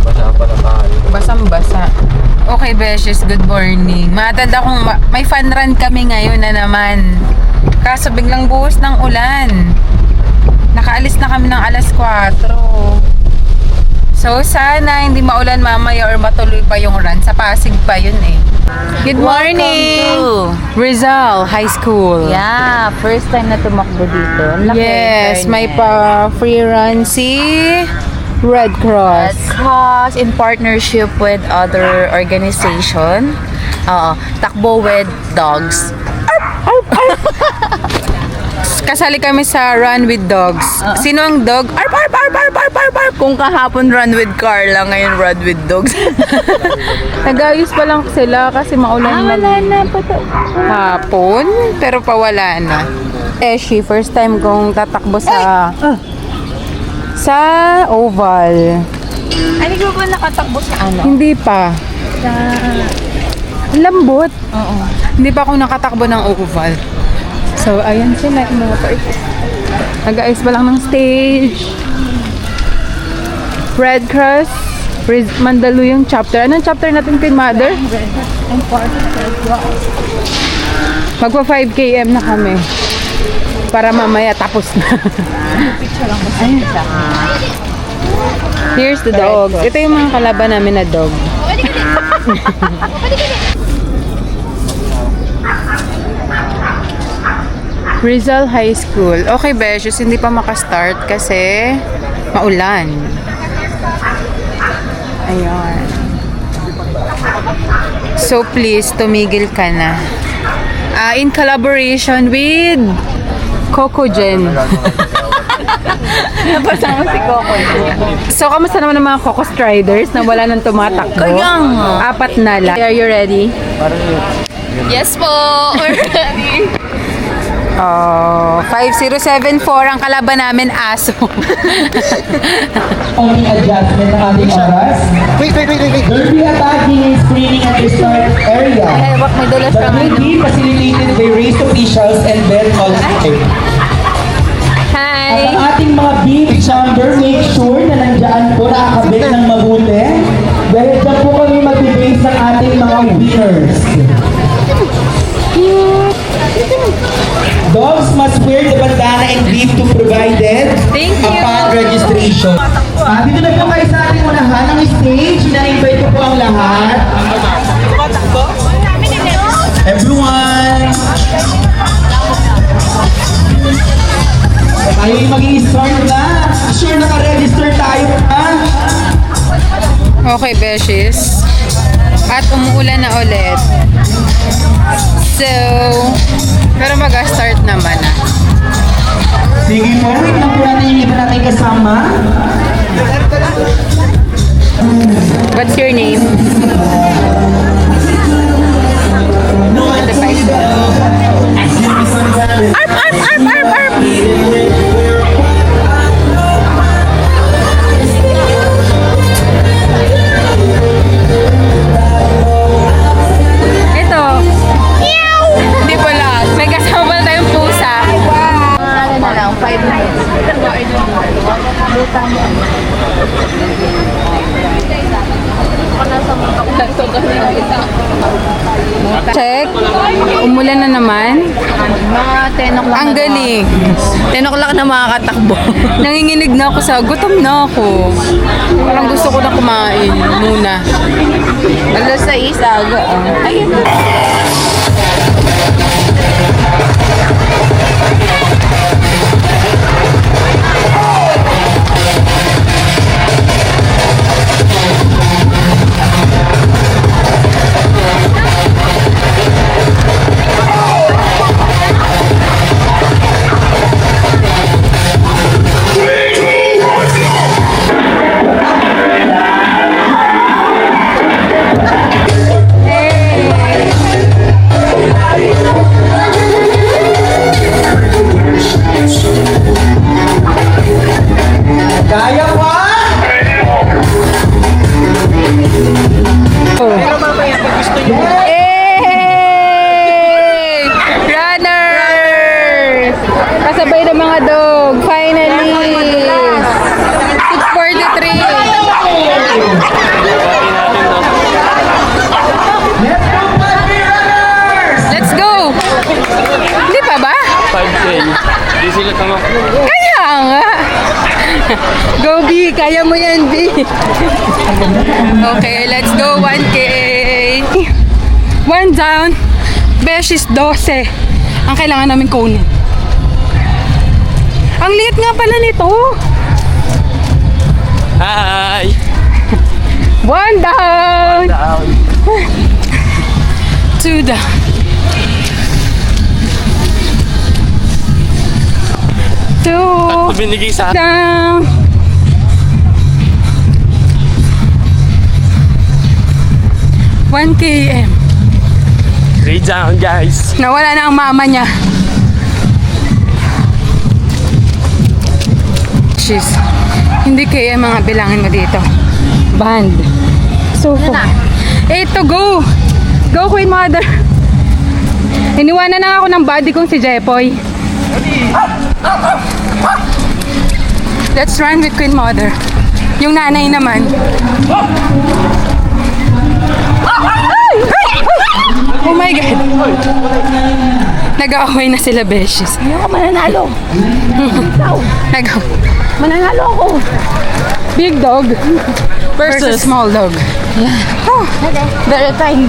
Basa pa na tayo. Basang-basa. Okay, Beshes, good morning. Matanda kong may fun run kami ngayon na naman. Kaso biglang buhos ng ulan. Nakaalis na kami ng alas 4. So, sana hindi maulan mamaya or matuloy pa yung run. Sa Pasig pa yun eh. Good morning! Rizal High School. Yeah, first time na tumakbo dito. Ang laki, Yes, fairness. may pa-free run si Red Cross. Cause in partnership with other organization. Takbo with dogs. Kasali kami sa Run with Dogs. Sino ang dog? Arp, arp, arp, arp, arp, arp, arp. Kung kahapon run with Carla, ngayon run with dogs. Nag-ayos pa lang sila kasi maulan na pa to. hapon, pero pawala na. Eshi, first time kong tatakbo sa oval. Ano ko ba nakatakbo sa ano? Hindi pa. Lambot. Oo. Hindi pa ako nakatakbo ng oval. So, ayan sila yung mga parties. Nag-ayos pa lang ng stage. Red Cross, Mandaluyong chapter. Anong chapter natin kay Mother? Magpa 5 km na kami. Para mamaya tapos na. Here's the dogs. Ito yung mga kalaban namin na dog. Rizal High School. Okay, Beshes, hindi pa makastart kasi maulan. Ayan. So, please, tumigil ka na. In collaboration with Cocogen. Napasama si Coco. So, kamusta naman ang mga Coco Striders na wala nang tumatakbo? Kaya nga. 4 na lang. Are you ready? Yes po! Already. 5074 ang kalaban namin, aso. Only adjustment ng ating oras. Wait. There will be a tagging and screening at the start area. Wag may dala That will be facilitated by race officials and then all team. At Hi! ang ating mga beach chamber, make sure na nandyan po nakakabit ng mabuti. Dahil dyan po kami mag-base ng ating mga winners. Dogs must wear the bandana and leave to provided Thank you. upon registration. Dito na po kayo sa ating unahan ng stage. Na-invite ko po ang lahat. Everyone! Tayo yung mag-i-start na. Sure naka-register tayo ha? Okay, Beshes. At umuulan na ulit. So, pero mag-start naman na. Sige po, wait lang po natin yung iba natin kasama. What's your name? Arp, arp, arp, arp, arp! Ito. Meow! Hindi pala. May kasama pala tayong pusa. Ano na lang, 5 minutes. Check. Umulan na naman. Mga 10 o'clock Ang galing. 10 o'clock na makakatakbo. Nanginginig na ako sa gutom na ako. Parang gusto ko na kumain muna. Alas 6 aga. Ayun na. Kaya pa? Hey! Runners! Kasabay ng mga dog. Finally! 6:43. Go B, kaya mo yan B. Okay, let's go 1K. 1 down. Besh is 12. Ang kailangan namin kunin. Ang liit nga pala nito. Hi! 1 down. 2 down. 2 Binigay sa akin. down. One km. 3 down, guys. Nawala na ang mama niya. Jeez. Hindi kaya mga bilangin mo dito. Band. So, 8 to go. Go, Queen Mother. Iniwanan na ako ng buddy kong si Jepoy. Let's run with Queen Mother. Yung nanay naman. Oh my God. Nag-aaway na sila, Beshies. Hindi ako mananalo. Nag- Mananalo ako. Big dog versus small dog. Very tiny.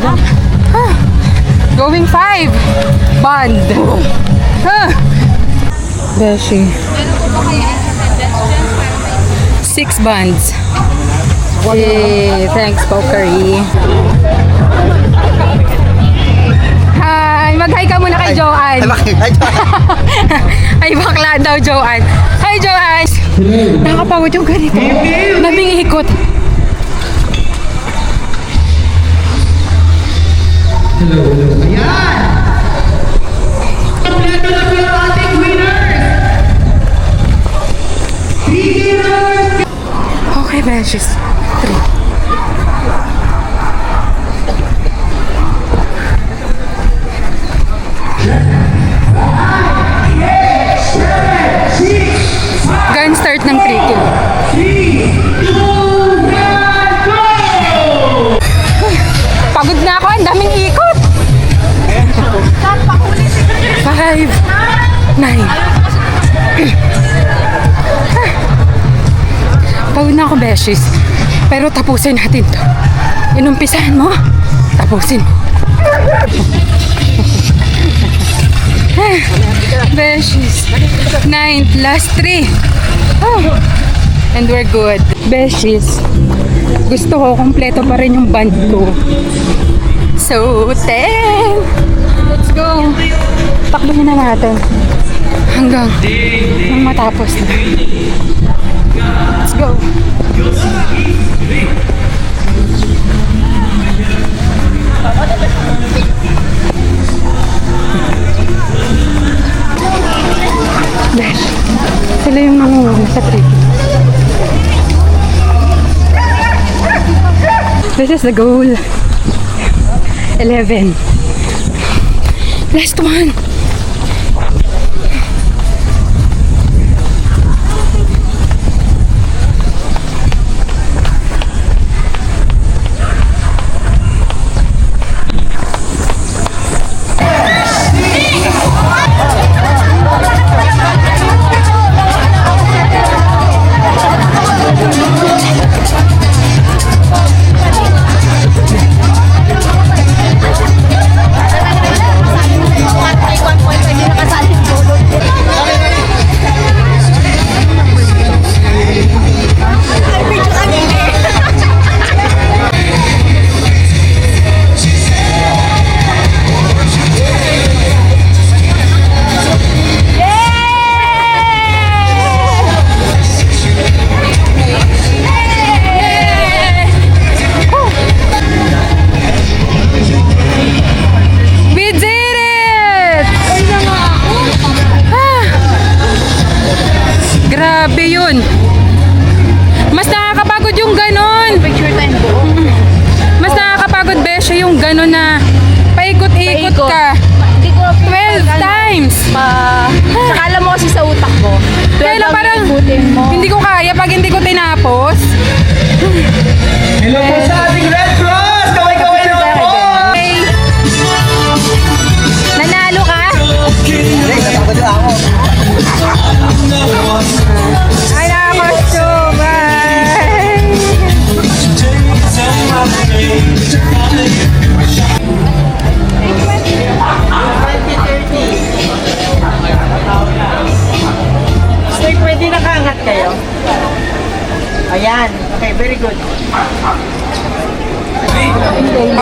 Going 5. Bond. Beshi. 6 bonds. Yay, thanks, Pokeri. Hi, mag-hi ka muna kay Joanne. Ay, bakla daw, Joanne. Hi, Joanne. Nakakapagod yung ganito. Daming ikot. Kompleto na po yung ating winners! Okay, Beshies. 3. Gun start ng 3 kill. Pagod na ako, ang daming ikot. 5, 9. Pagod na ako, Beshies. Pero tapusin natin to. Inumpisahan mo, tapusin mo. Beshies. 9th, last 3. Oh. And we're good. Beshies. Gusto ko, kompleto pa rin yung band ko. So, 10. Let's go. Takbuhin na natin. Hanggang matapos na. Let's go. Besh, sila yung nangunguna sa trip. This is the goal. 11. Last one. Grabe yun. Mas nakakapagod yung ganon. Picture time ko. Mas nakakapagod, Besha, yung ganon na paikot-ikot Paikot. ka. Hindi ko 12 times. Saka alam mo kasi sa utak ko. Kaya lang parang hindi ko kaya pag hindi ko tinapos. Hello po sa ating Red Cross! Kaway-kaway naman po! Okay. Nanalo ka? Ay, nakakostyo. Ayan. Okay, very good.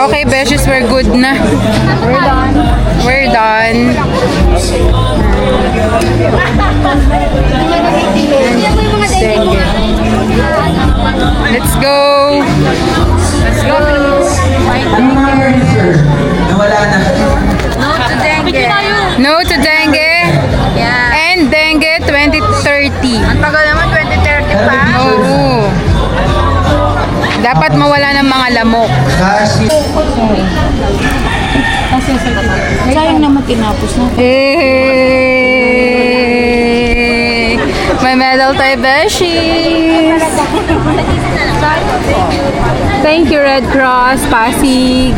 Okay, beshes, we're good na. We're done. Let's go. Let's go. Ano number ni sir? Nawala na. No to dengue. Yeah. And dengue 2030. Ang tagal naman, 2030 pa. Oo. Dapat mawala ng mga lamok. Kasi Sayang naman tinapos na. Hey! May medal tayo, Beshi! Thank you, Red Cross, Pasig.